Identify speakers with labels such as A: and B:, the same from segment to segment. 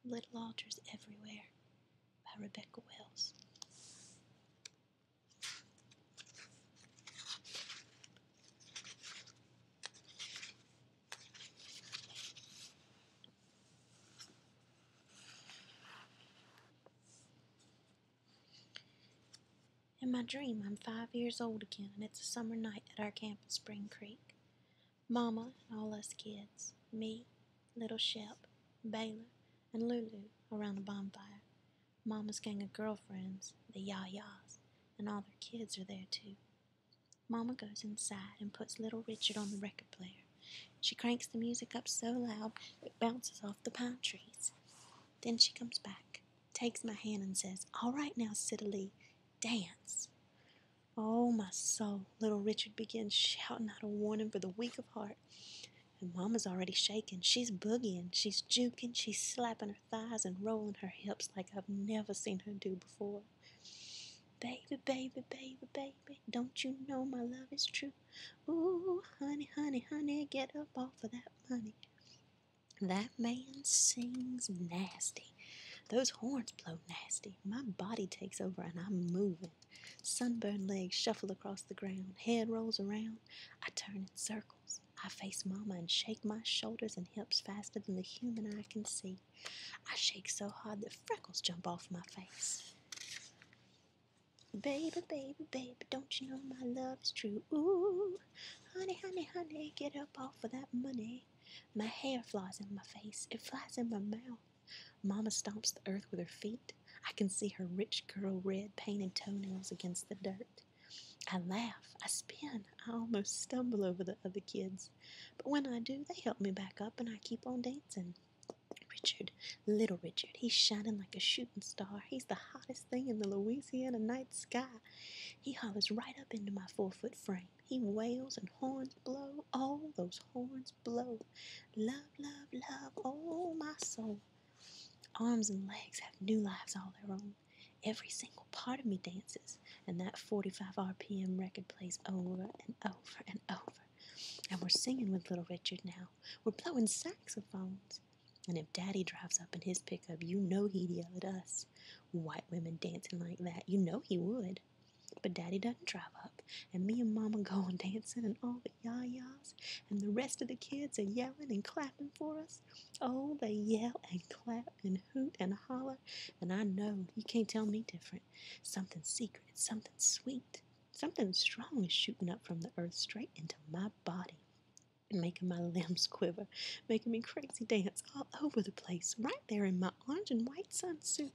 A: Little Altars Everywhere by Rebecca Wells. In my dream, I'm 5 years old again, and it's a summer night at our camp at Spring Creek. Mama and all us kids, me, little Shep, Baylor, and Lulu around a bonfire. Mama's gang of girlfriends, the Yah-Yahs, and all their kids are there too. Mama goes inside and puts little Richard on the record player. She cranks the music up so loud it bounces off the pine trees. Then she comes back, takes my hand and says, "All right now, Cittalee, dance." Oh, my soul, little Richard begins shouting out a warning for the weak of heart. And Mama's already shaking. She's boogieing, she's juking, she's slapping her thighs and rolling her hips like I've never seen her do before. Baby, baby, baby, baby, don't you know my love is true? Ooh, honey, honey, honey, get up off of that money. That man sings nasty. Those horns blow nasty. My body takes over and I'm moving. Sunburned legs shuffle across the ground. Head rolls around. I turn in circles. I face Mama and shake my shoulders and hips faster than the human eye can see. I shake so hard that freckles jump off my face. Baby, baby, baby, don't you know my love is true? Ooh, honey, honey, honey, get up off of that money. My hair flies in my face. It flies in my mouth. Mama stomps the earth with her feet. I can see her rich girl red painted toenails against the dirt. I laugh, I spin, I almost stumble over the other kids. But when I do, they help me back up and I keep on dancing. Richard, little Richard, he's shining like a shooting star. He's the hottest thing in the Louisiana night sky. He hollers right up into my 4-foot frame. He wails and horns blow. Oh, those horns blow. Love, love, love, oh my soul. Arms and legs have new lives all their own. Every single part of me dances, and that 45 RPM record plays over and over and over. And we're singing with little Richard now. We're blowing saxophones. And if Daddy drives up in his pickup, you know he'd yell at us. White women dancing like that, you know he would. But Daddy doesn't drive up, and me and Mama go on dancing, and all the yah-yahs and the rest of the kids are yelling and clapping for us. Oh, they yell and clap and hoot and holler, and I know you can't tell me different. Something secret, something sweet, something strong is shooting up from the earth straight into my body, making my limbs quiver, making me crazy dance all over the place, right there in my orange and white sunsuit.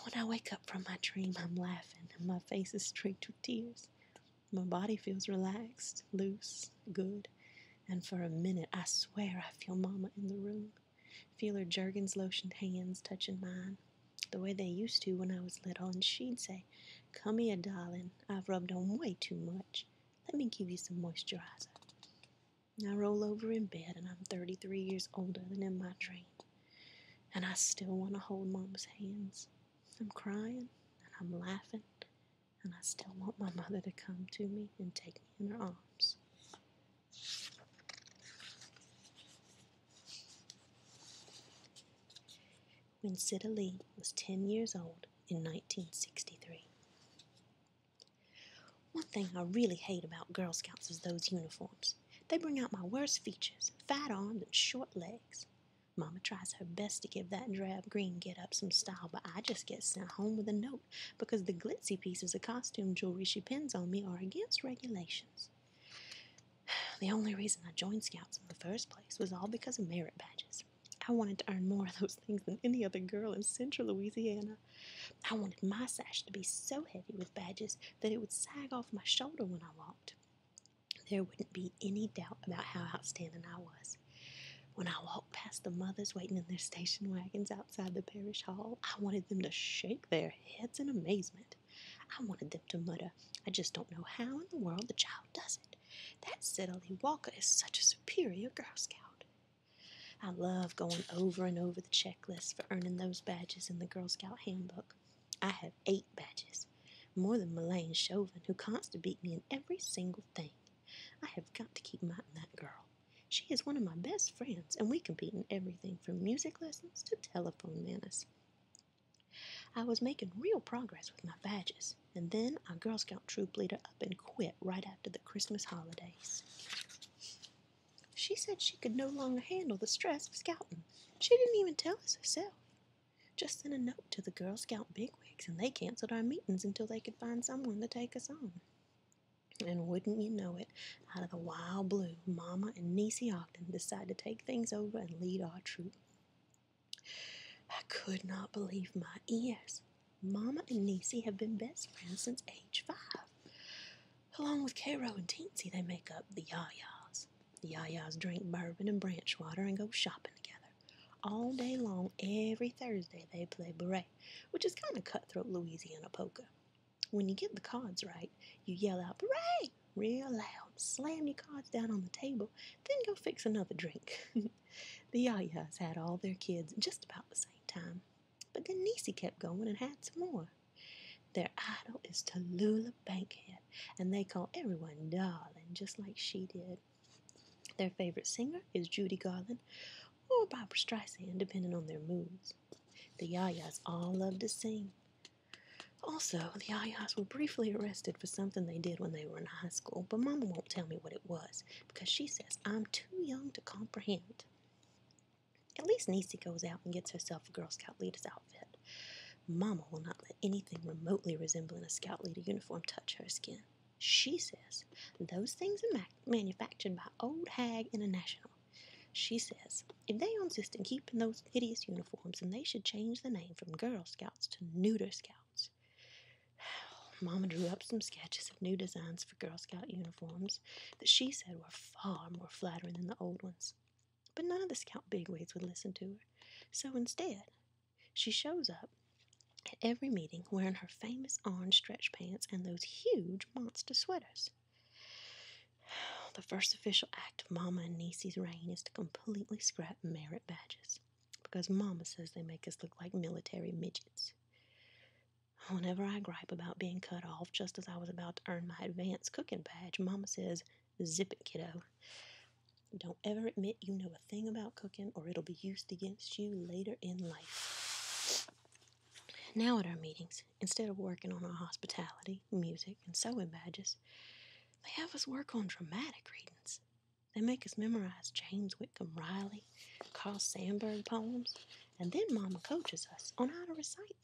A: When I wake up from my dream, I'm laughing, and my face is streaked with tears. My body feels relaxed, loose, good, and for a minute I swear I feel Mama in the room. Feel her Jergens lotioned hands touching mine, the way they used to when I was little, and she'd say, "Come here, darling, I've rubbed on way too much. Let me give you some moisturizer." I roll over in bed, and I'm 33 years older than in my dream, and I still want to hold Mama's hands. I'm crying, and I'm laughing, and I still want my mother to come to me and take me in her arms. When Cittalee was 10 years old in 1963. One thing I really hate about Girl Scouts is those uniforms. They bring out my worst features, fat arms and short legs. Mama tries her best to give that drab green get-up some style, but I just get sent home with a note because the glitzy pieces of costume jewelry she pins on me are against regulations. The only reason I joined Scouts in the first place was all because of merit badges. I wanted to earn more of those things than any other girl in central Louisiana. I wanted my sash to be so heavy with badges that it would sag off my shoulder when I walked. There wouldn't be any doubt about how outstanding I was. When I walked past the mothers waiting in their station wagons outside the parish hall, I wanted them to shake their heads in amazement. I wanted them to mutter, "I just don't know how in the world the child does it. That Cittalee Walker is such a superior Girl Scout." I love going over and over the checklist for earning those badges in the Girl Scout handbook. I have 8 badges, more than Melaine Chauvin, who constantly beat me in every single thing. I have got to keep mighting that girl. She is one of my best friends, and we compete in everything from music lessons to telephone manners. I was making real progress with my badges, and then our Girl Scout troop leader up and quit right after the Christmas holidays. She said she could no longer handle the stress of scouting. She didn't even tell us herself. Just sent a note to the Girl Scout bigwigs, and they canceled our meetings until they could find someone to take us on. And wouldn't you know it, out of the wild blue, Mama and Niecy Ogden decided to take things over and lead our troop. I could not believe my ears. Mama and Niecy have been best friends since age 5. Along with Cairo and Teensy, they make up the Yayas. The Yayas drink bourbon and branch water and go shopping together. All day long, every Thursday, they play beret, which is kind of cutthroat Louisiana poker. When you get the cards right, you yell out, "Beret!" real loud, slam your cards down on the table, then go fix another drink. The Yayas had all their kids just about the same time. But then Niecy kept going and had some more. Their idol is Tallulah Bankhead, and they call everyone darling, just like she did. Their favorite singer is Judy Garland or Barbra Streisand, depending on their moods. The Yayas all love to sing. Also, the Yayas were briefly arrested for something they did when they were in high school, but Mama won't tell me what it was because she says I'm too young to comprehend. At least Niecy goes out and gets herself a Girl Scout leader's outfit. Mama will not let anything remotely resembling a Scout leader uniform touch her skin. She says those things are manufactured by Old Hag International. She says if they insist on keeping those hideous uniforms, then they should change the name from Girl Scouts to Neuter Scouts. Mama drew up some sketches of new designs for Girl Scout uniforms that she said were far more flattering than the old ones. But none of the Scout bigwigs would listen to her. So instead, she shows up at every meeting wearing her famous orange stretch pants and those huge monster sweaters. The first official act of Mama and Niecy's reign is to completely scrap merit badges, because Mama says they make us look like military midgets. Whenever I gripe about being cut off just as I was about to earn my advanced cooking badge, Mama says, "Zip it, kiddo. Don't ever admit you know a thing about cooking or it'll be used against you later in life." Now at our meetings, instead of working on our hospitality, music, and sewing badges, they have us work on dramatic readings. They make us memorize James Whitcomb Riley, Carl Sandburg poems, and then Mama coaches us on how to recite them.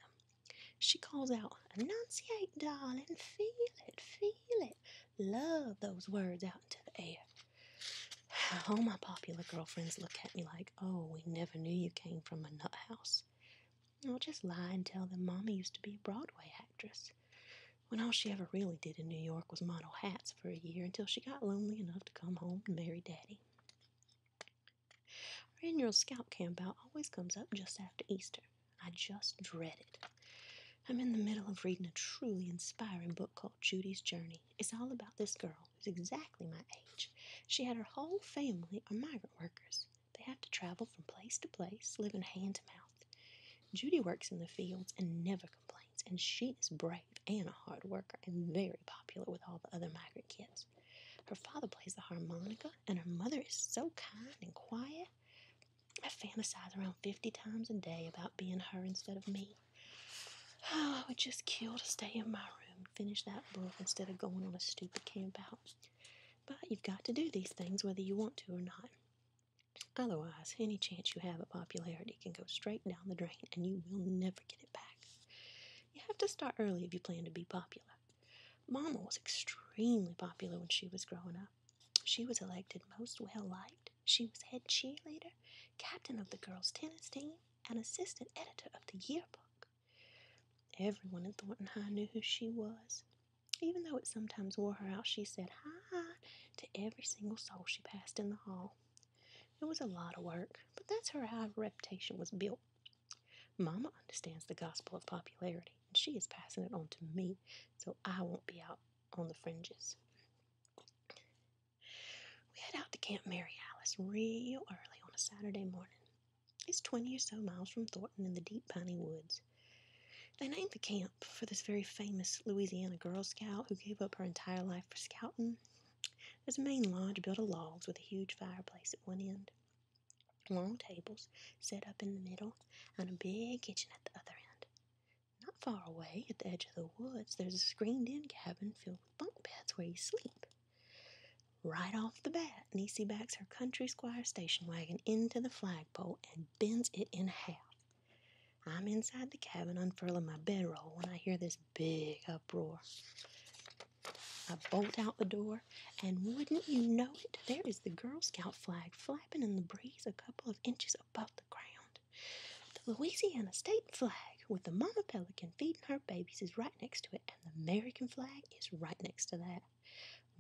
A: She calls out, "Enunciate, darling, feel it, feel it." Love those words out into the air. All my popular girlfriends look at me like, "Oh, we never knew you came from a nut house." I'll just lie and tell them Mama used to be a Broadway actress, when all she ever really did in New York was model hats for a year until she got lonely enough to come home and marry Daddy. Our annual Scout camp out always comes up just after Easter. I just dread it. I'm in the middle of reading a truly inspiring book called Judy's Journey. It's all about this girl who's exactly my age. She had her whole family are migrant workers. They have to travel from place to place, living hand to mouth. Judy works in the fields and never complains, and she is brave and a hard worker and very popular with all the other migrant kids. Her father plays the harmonica, and her mother is so kind and quiet. I fantasize around 50 times a day about being her instead of me. Oh, I would just kill to stay in my room and finish that book instead of going on a stupid camp out. But you've got to do these things whether you want to or not. Otherwise, any chance you have at popularity can go straight down the drain and you will never get it back. You have to start early if you plan to be popular. Mama was extremely popular when she was growing up. She was elected most well-liked. She was head cheerleader, captain of the girls' tennis team, and assistant editor of the yearbook. Everyone in Thornton High knew who she was. Even though it sometimes wore her out, she said hi to every single soul she passed in the hall. It was a lot of work, but that's how her reputation was built. Mama understands the gospel of popularity, and she is passing it on to me, so I won't be out on the fringes. We head out to Camp Mary Alice real early on a Saturday morning. It's 20 or so miles from Thornton in the deep piney woods. They named the camp for this very famous Louisiana Girl Scout who gave up her entire life for scouting. There's a main lodge built of logs with a huge fireplace at one end, long tables set up in the middle, and a big kitchen at the other end. Not far away, at the edge of the woods, there's a screened-in cabin filled with bunk beds where you sleep. Right off the bat, Niecy backs her country squire station wagon into the flagpole and bends it in half. I'm inside the cabin unfurling my bedroll when I hear this big uproar. I bolt out the door, and wouldn't you know it, there is the Girl Scout flag flapping in the breeze a couple of inches above the ground. The Louisiana state flag, with the mama pelican feeding her babies, is right next to it, and the American flag is right next to that.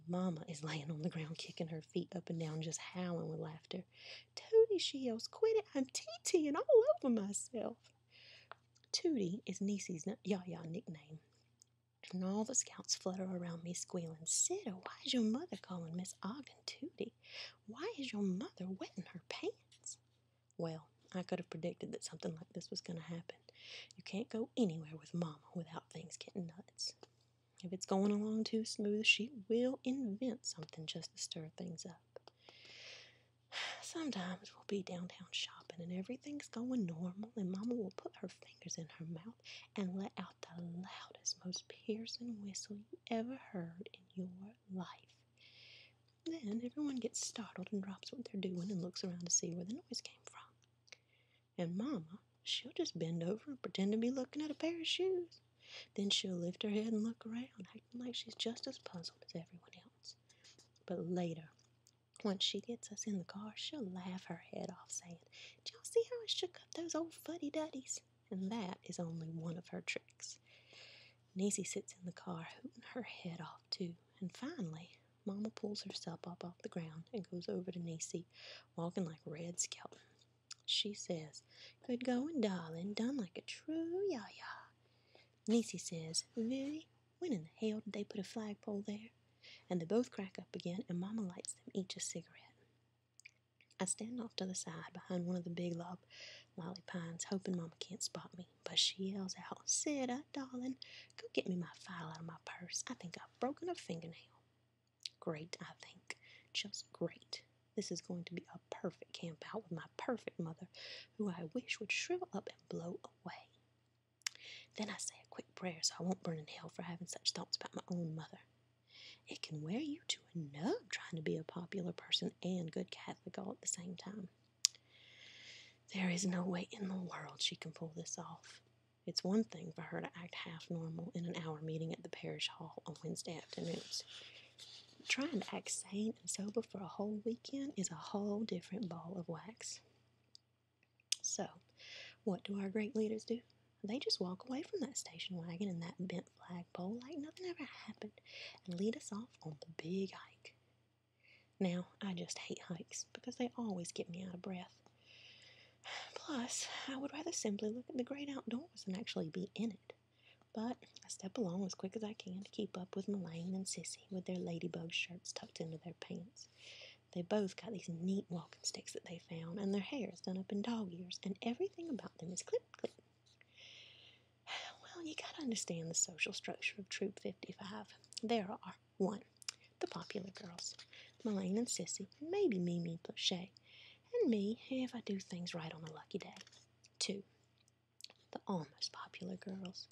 A: Mama is laying on the ground, kicking her feet up and down, just howling with laughter. Tootie, she yells, quit it, I'm TTing all over myself. Tootie is Niecy's Yah-Yah nickname. And all the scouts flutter around me squealing, Sitter, why is your mother calling Miss Ogden Tootie? Why is your mother wetting her pants? Well, I could have predicted that something like this was going to happen. You can't go anywhere with Mama without things getting nuts. If it's going along too smooth, she will invent something just to stir things up. Sometimes we'll be downtown shopping and everything's going normal, and Mama will put her fingers in her mouth and let out the loudest, most piercing whistle you ever heard in your life. Then everyone gets startled and drops what they're doing and looks around to see where the noise came from. And Mama, she'll just bend over and pretend to be looking at a pair of shoes. Then she'll lift her head and look around, acting like she's just as puzzled as everyone else. But later, once she gets us in the car, she'll laugh her head off, saying, "Did y'all see how I shook up those old fuddy-duddies?" And that is only one of her tricks. Niecy sits in the car, hooting her head off, too. And finally, Mama pulls herself up off the ground and goes over to Niecy, walking like Red Skelton. She says, "Good going, darling, done like a true Yah-Yah." Niecy says, "Really? When in the hell did they put a flagpole there?" And they both crack up again, and Mama lights them each a cigarette. I stand off to the side behind one of the big lolly pines, hoping Mama can't spot me, but she yells out, "Sitta, darling, go get me my file out of my purse. I think I've broken a fingernail." Great, I think. Just great. This is going to be a perfect camp out with my perfect mother, who I wish would shrivel up and blow away. Then I say a quick prayer so I won't burn in hell for having such thoughts about my own mother. It can wear you to a nub trying to be a popular person and good Catholic all at the same time. There is no way in the world she can pull this off. It's one thing for her to act half normal in an hour meeting at the parish hall on Wednesday afternoons. Trying to act sane and sober for a whole weekend is a whole different ball of wax. So, what do our great leaders do? They just walk away from that station wagon and that bent flagpole like nothing ever happened and lead us off on the big hike. Now, I just hate hikes because they always get me out of breath. Plus, I would rather simply look at the great outdoors than actually be in it. But I step along as quick as I can to keep up with Melaine and Sissy with their ladybug shirts tucked into their pants. They both got these neat walking sticks that they found, and their hair is done up in dog ears, and everything about them is clip-clip. Well, you gotta understand the social structure of Troop 55. There are 1. The popular girls, Melaine and Sissy, and maybe Mimi Plochet, and me if I do things right on a lucky day. 2. The almost popular girls.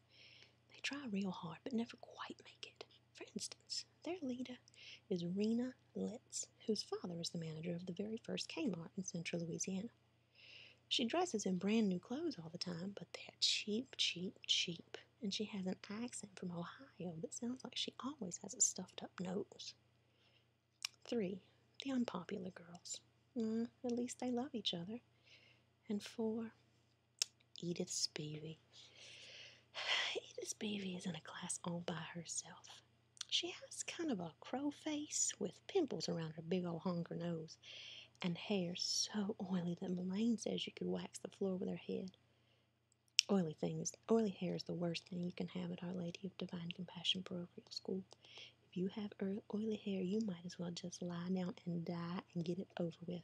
A: They try real hard but never quite make it. For instance, their leader is Rena Litz, whose father is the manager of the very first Kmart in central Louisiana. She dresses in brand new clothes all the time, but they're cheap, cheap, cheap. And she has an accent from Ohio that sounds like she always has a stuffed up nose. 3. The unpopular girls. At least they love each other. And 4. Edith Spivey. Edith Spivey is in a class all by herself. She has kind of a crow face with pimples around her big old honker nose and hair so oily that Melaine says you could wax the floor with her head. Oily hair is the worst thing you can have at Our Lady of Divine Compassion Parochial School. If you have oily hair, you might as well just lie down and die and get it over with.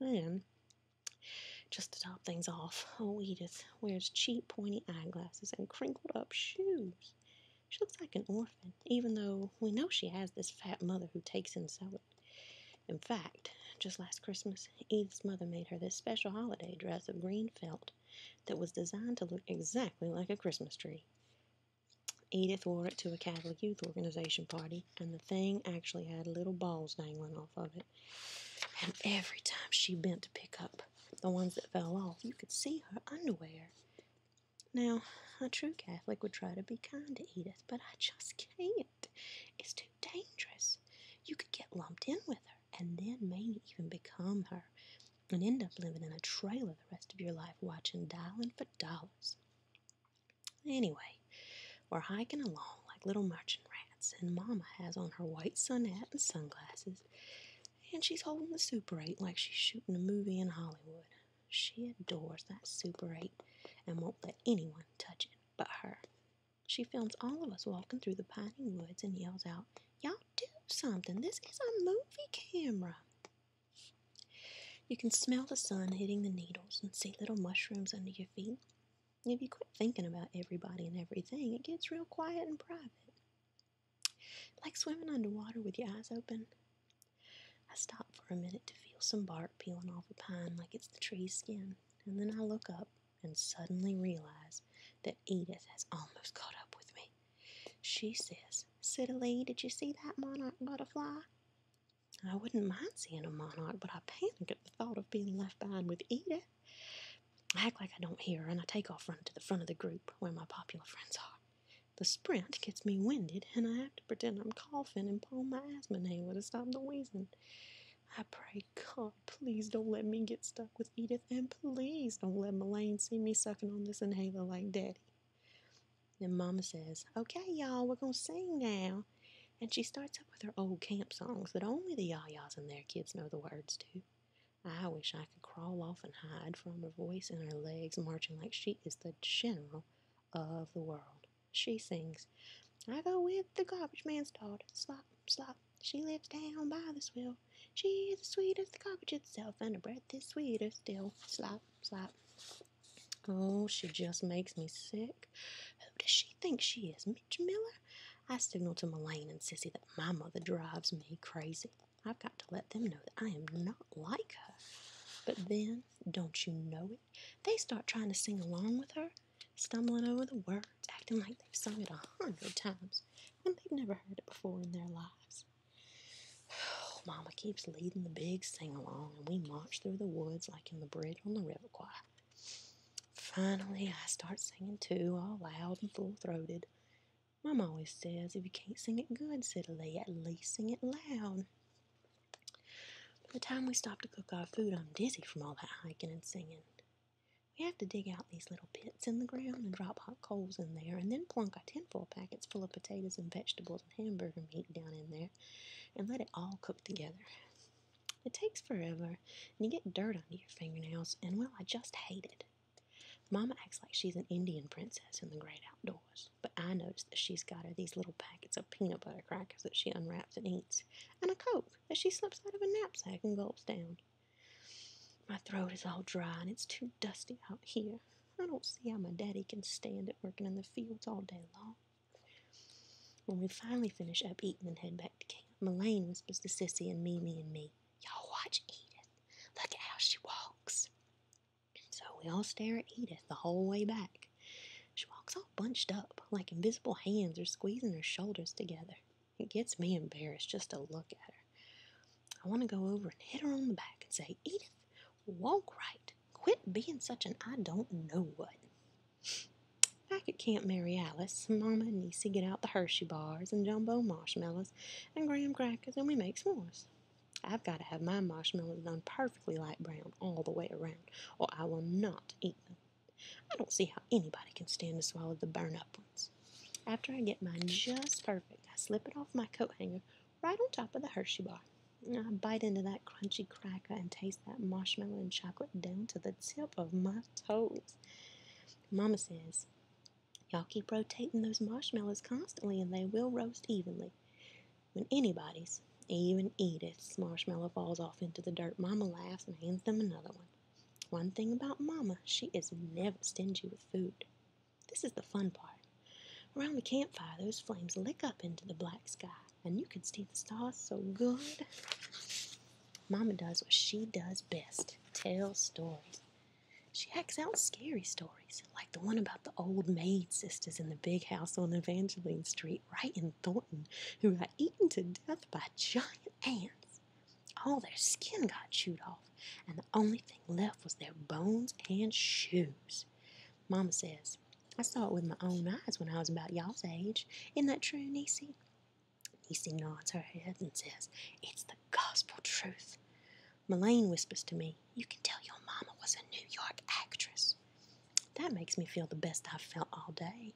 A: And just to top things off, Edith wears cheap pointy eyeglasses and crinkled up shoes. She looks like an orphan, even though we know she has this fat mother who takes in sewing. In fact, just last Christmas, Edith's mother made her this special holiday dress of green felt that was designed to look exactly like a Christmas tree. Edith wore it to a Catholic youth organization party, and the thing actually had little balls dangling off of it. And every time she bent to pick up the ones that fell off, you could see her underwear. Now, a true Catholic would try to be kind to Edith, but I just can't. It's too dangerous. You could get lumped in with her, and then maybe even become her, and end up living in a trailer the rest of your life watching Dialing for Dollars. Anyway, we're hiking along like little marching rats, and Mama has on her white sun hat and sunglasses, and she's holding the Super 8 like she's shooting a movie in Hollywood. She adores that Super 8 and won't let anyone touch it but her. She films all of us walking through the piney woods and yells out, "Y'all do something! This is a movie camera!" You can smell the sun hitting the needles and see little mushrooms under your feet. If you quit thinking about everybody and everything, it gets real quiet and private. Like swimming underwater with your eyes open. I stop for a minute to feel some bark peeling off a pine like it's the tree's skin, and then I look up and suddenly realize that Edith has almost caught up with me. She says, "Citylene, did you see that monarch butterfly?" I wouldn't mind seeing a monarch, but I panic at the thought of being left behind with Edith. I act like I don't hear her, and I take off running to the front of the group where my popular friends are. The sprint gets me winded, and I have to pretend I'm coughing and pull my asthma inhaler to stop the wheezing. I pray, God, please don't let me get stuck with Edith, and please don't let Melaine see me sucking on this inhaler like Daddy. Then Mama says, "Okay, y'all, we're going to sing now." And she starts up with her old camp songs that only the yayas and their kids know the words to. I wish I could crawl off and hide from her voice and her legs marching like she is the general of the world. She sings, "I go with the garbage man's daughter, slop, slop. She lives down by the swell. She is as sweet as the garbage itself, and her breath is sweeter still, slop, slop." Oh, she just makes me sick. Who does she think she is, Mitch Miller? I signal to Melaine and Sissy that my mother drives me crazy. I've got to let them know that I am not like her. But then, don't you know it, they start trying to sing along with her, stumbling over the words, acting like they've sung it 100 times, when they've never heard it before in their lives. Oh, Mama keeps leading the big sing-along, and we march through the woods like in the bridge on the river choir. Finally, I start singing too, all loud and full-throated. Mom always says, if you can't sing it good, Citylene, at least sing it loud. By the time we stop to cook our food, I'm dizzy from all that hiking and singing. We have to dig out these little pits in the ground and drop hot coals in there, and then plunk our tinfoil packets full of potatoes and vegetables and hamburger meat down in there, and let it all cook together. It takes forever, and you get dirt under your fingernails, and well, I just hate it. Mama acts like she's an Indian princess in the great outdoors, but I notice that she's got her these little packets of peanut butter crackers that she unwraps and eats, and a Coke that she slips out of a knapsack and gulps down. My throat is all dry, and it's too dusty out here. I don't see how my daddy can stand it working in the fields all day long. When we finally finish up eating and head back to camp, Melaine whispers to Sissy and Mimi and me, "Y'all watch Edith. Look at how she walks." So we all stare at Edith the whole way back. She walks all bunched up, like invisible hands are squeezing her shoulders together. It gets me embarrassed just to look at her. I want to go over and hit her on the back and say, "Edith, walk right. Quit being such an I don't know what." Back at Camp Mary Alice, Mama and Niecy get out the Hershey bars and jumbo marshmallows and graham crackers, and we make s'mores. I've got to have my marshmallows done perfectly light brown all the way around, or I will not eat them. I don't see how anybody can stand to swallow the burn-up ones. After I get mine just perfect, I slip it off my coat hanger right on top of the Hershey bar. I bite into that crunchy cracker and taste that marshmallow and chocolate down to the tip of my toes. Mama says, "Y'all keep rotating those marshmallows constantly and they will roast evenly." When anybody's, even Edith's, marshmallow falls off into the dirt, Mama laughs and hands them another one. One thing about Mama, she is never stingy with food. This is the fun part. Around the campfire, those flames lick up into the black sky, and you can see the stars so good. Mama does what she does best, tell stories. She acts out scary stories, like the one about the old maid sisters in the big house on Evangeline Street, right in Thornton, who got eaten to death by giant ants. All their skin got chewed off, and the only thing left was their bones and shoes. Mama says, I saw it with my own eyes when I was about y'all's age. Isn't that true, Niecy? Niecy nods her head and says, it's the gospel truth. Melaine whispers to me, you can tell your mama was a New York actress. That makes me feel the best I've felt all day.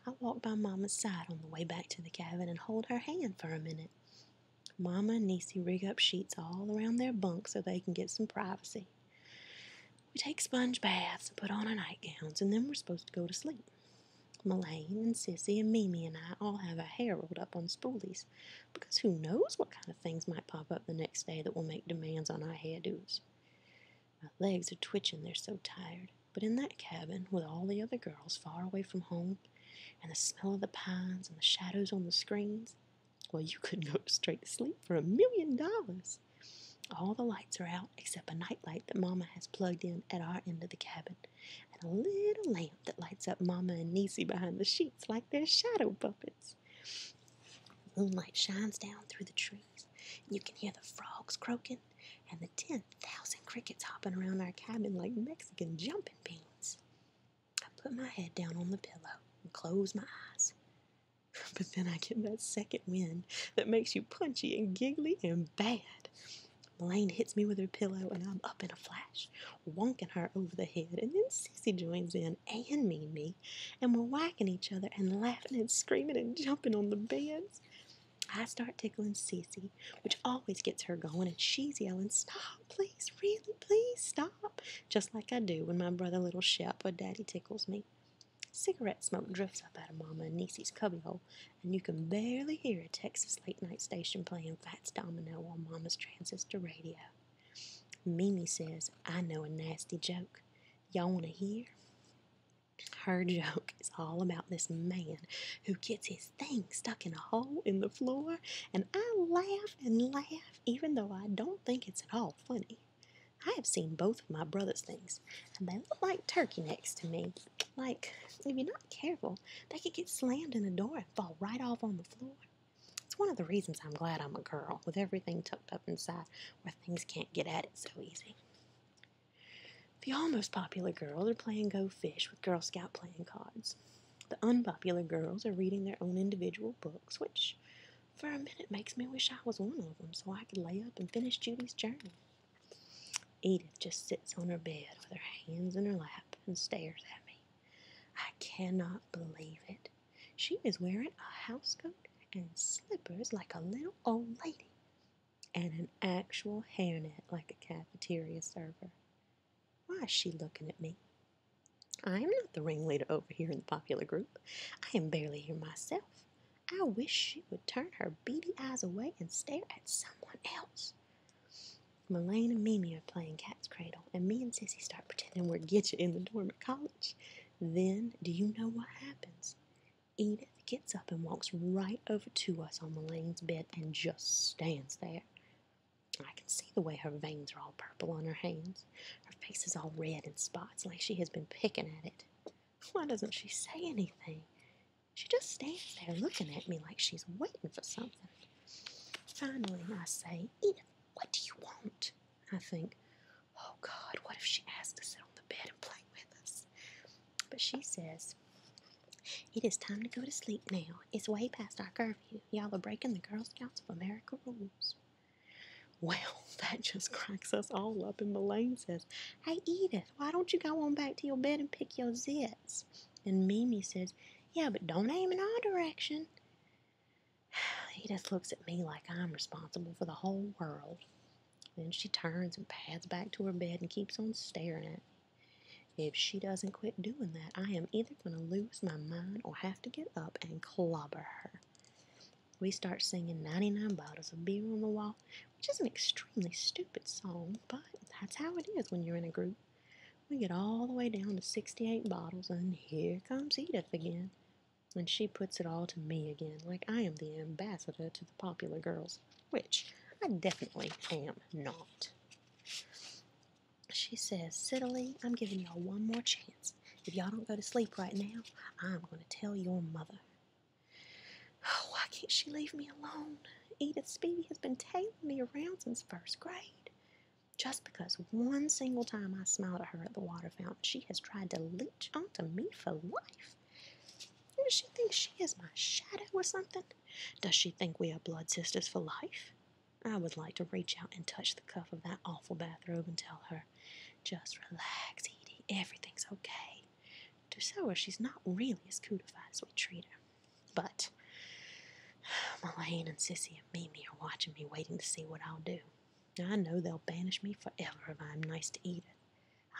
A: I walk by Mama's side on the way back to the cabin and hold her hand for a minute. Mama and Niecy rig up sheets all around their bunk so they can get some privacy. We take sponge baths and put on our nightgowns, and then we're supposed to go to sleep. Melaine and Sissy and Mimi and I all have our hair rolled up on spoolies, because who knows what kind of things might pop up the next day that will make demands on our hairdos. My legs are twitching, they're so tired, but in that cabin, with all the other girls far away from home, and the smell of the pines and the shadows on the screens, well, you couldn't go straight to sleep for $1,000,000. All the lights are out except a nightlight that Mama has plugged in at our end of the cabin, and a little lamp that lights up Mama and Niecy behind the sheets like they're shadow puppets. Moonlight shines down through the trees, and you can hear the frogs croaking and the 10,000 crickets hopping around our cabin like Mexican jumping beans. I put my head down on the pillow and close my eyes. But then I get that second wind that makes you punchy and giggly and bad. Melaine hits me with her pillow, and I'm up in a flash, wonking her over the head, and then Sissy joins in, and Mimi, and we're whacking each other and laughing and screaming and jumping on the beds. I start tickling Sissy, which always gets her going, and she's yelling, stop, please, really, please, stop, just like I do when my brother Little Shep or Daddy tickles me. Cigarette smoke drifts up out of Mama and Niecy's cubbyhole, and you can barely hear a Texas late-night station playing Fats Domino on Mama's transistor radio. Mimi says, I know a nasty joke. Y'all want to hear? Her joke is all about this man who gets his thing stuck in a hole in the floor, and I laugh and laugh even though I don't think it's at all funny. I have seen both of my brother's things, and they look like turkey necks to me. Like, if you're not careful, they could get slammed in the door and fall right off on the floor. It's one of the reasons I'm glad I'm a girl, with everything tucked up inside where things can't get at it so easy. The almost popular girls are playing Go Fish with Girl Scout playing cards. The unpopular girls are reading their own individual books, which for a minute makes me wish I was one of them so I could lay up and finish Judy's journal. Edith just sits on her bed with her hands in her lap and stares at me. I cannot believe it. She is wearing a housecoat and slippers like a little old lady, and an actual hairnet like a cafeteria server. Why is she looking at me? I am not the ringleader over here in the popular group. I am barely here myself. I wish she would turn her beady eyes away and stare at someone else. Melaine and Mimi are playing cat's cradle, and me and Sissy start pretending we're Getcha in the dorm at college. Then, do you know what happens? Edith gets up and walks right over to us on Melaine's bed and just stands there. I can see the way her veins are all purple on her hands. Her face is all red in spots like she has been picking at it. Why doesn't she say anything? She just stands there looking at me like she's waiting for something. Finally, I say, Edith, what do you want? I think, oh God, what if she asks to sit on the bed and play with us? But she says, it is time to go to sleep now. It's way past our curfew. Y'all are breaking the Girl Scouts of America rules. Well, that just cracks us all up, and Melaine says, hey, Edith, why don't you go on back to your bed and pick your zits? And Mimi says, yeah, but don't aim in our direction. Edith looks at me like I'm responsible for the whole world. Then she turns and pads back to her bed and keeps on staring at me. If she doesn't quit doing that, I am either going to lose my mind or have to get up and clobber her. We start singing 99 Bottles of Beer on the Wall, which is an extremely stupid song, but that's how it is when you're in a group. We get all the way down to 68 bottles, and here comes Edith again. And she puts it all to me again, like I am the ambassador to the popular girls, which I definitely am not. She says, Citily, I'm giving y'all one more chance. If y'all don't go to sleep right now, I'm going to tell your mother. Oh, why can't she leave me alone? Edith Speedy has been tailing me around since first grade. Just because one single time I smiled at her at the water fountain, she has tried to leech onto me for life. Does she think she is my shadow or something? Does she think we are blood sisters for life? I would like to reach out and touch the cuff of that awful bathrobe and tell her, just relax, Edie, everything's okay. To show her she's not really as cutified as we treat her. But Mullane and Sissy and Mimi are watching me, waiting to see what I'll do. I know they'll banish me forever if I'm nice to Edith.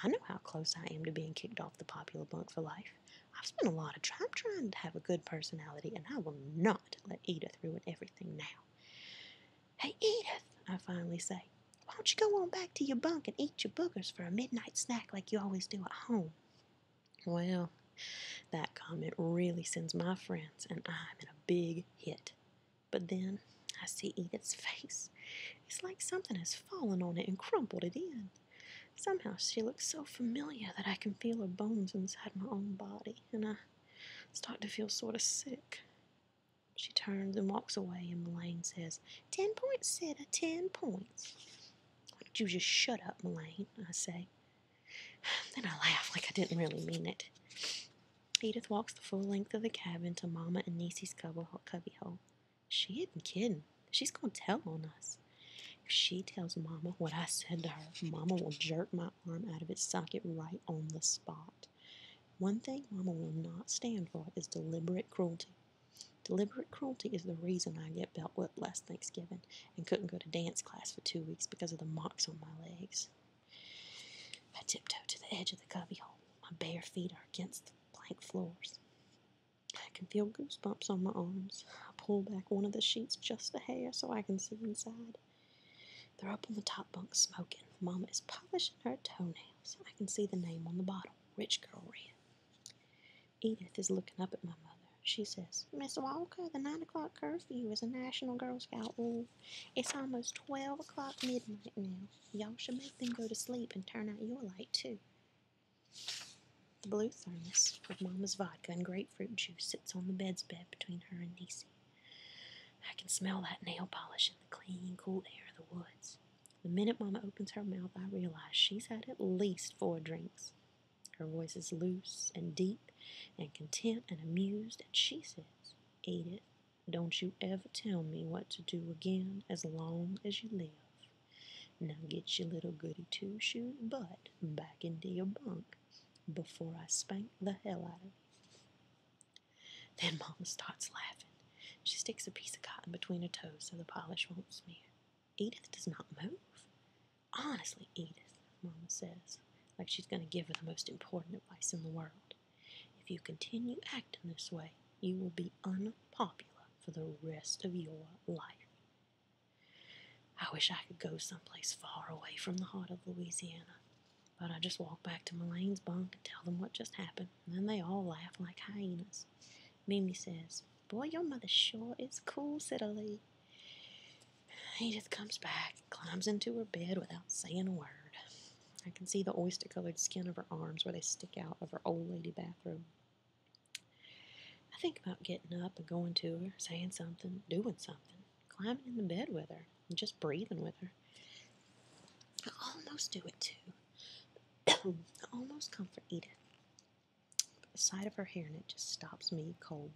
A: I know how close I am to being kicked off the popular bunk for life. I've spent a lot of time trying to have a good personality, and I will not let Edith ruin everything now. Hey, Edith, I finally say, why don't you go on back to your bunk and eat your boogers for a midnight snack like you always do at home? Well, that comment really sends my friends, and I'm in a big hit. But then I see Edith's face. It's like something has fallen on it and crumpled it in. Somehow she looks so familiar that I can feel her bones inside my own body, and I start to feel sort of sick. She turns and walks away, and Mullane says, 10 points, Sitta, 10 points. Why don't you just shut up, Mullane, I say. Then I laugh like I didn't really mean it. Edith walks the full length of the cabin to Mama and Niecy's cubbyhole. She isn't kidding. She's going to tell on us. If she tells Mama what I said to her, Mama will jerk my arm out of its socket right on the spot. One thing Mama will not stand for is deliberate cruelty. Deliberate cruelty is the reason I get belt whipped last Thanksgiving and couldn't go to dance class for 2 weeks because of the marks on my legs. I tiptoe to the edge of the cubbyhole. My bare feet are against the plank floors. I can feel goosebumps on my arms. I pull back one of the sheets just a hair so I can see inside. They're up on the top bunk smoking. Mama is polishing her toenails. I can see the name on the bottle, Rich Girl Red. Edith is looking up at my mother. She says, Miss Walker, the 9 o'clock curfew is a National Girl Scout rule. It's almost 12 o'clock midnight now. Y'all should make them go to sleep and turn out your light, too. The blue thermos with Mama's vodka and grapefruit juice sits on the bedspread between her and Niecy. I can smell that nail polish in the clean, cool air of the woods. The minute Mama opens her mouth, I realize she's had at least 4 drinks. Her voice is loose and deep and content and amused, and she says, Edith, don't you ever tell me what to do again as long as you live. Now get your little goody two-shoes butt back into your bunk before I spank the hell out of you. Then Mama starts laughing. She sticks a piece of cotton between her toes so the polish won't smear. Edith does not move. Honestly, Edith, Mama says, like she's going to give her the most important advice in the world. If you continue acting this way, you will be unpopular for the rest of your life. I wish I could go someplace far away from the heart of Louisiana, but I just walk back to Mullane's bunk and tell them what just happened, and then they all laugh like hyenas. Mimi says, boy, your mother sure is cool, Citily. Edith comes back, climbs into her bed without saying a word. I can see the oyster-colored skin of her arms where they stick out of her old lady bathrobe. I think about getting up and going to her, saying something, doing something, climbing in the bed with her, and just breathing with her. I almost do it too. I almost comfort Edith. But the sight of her hairnet just stops me cold.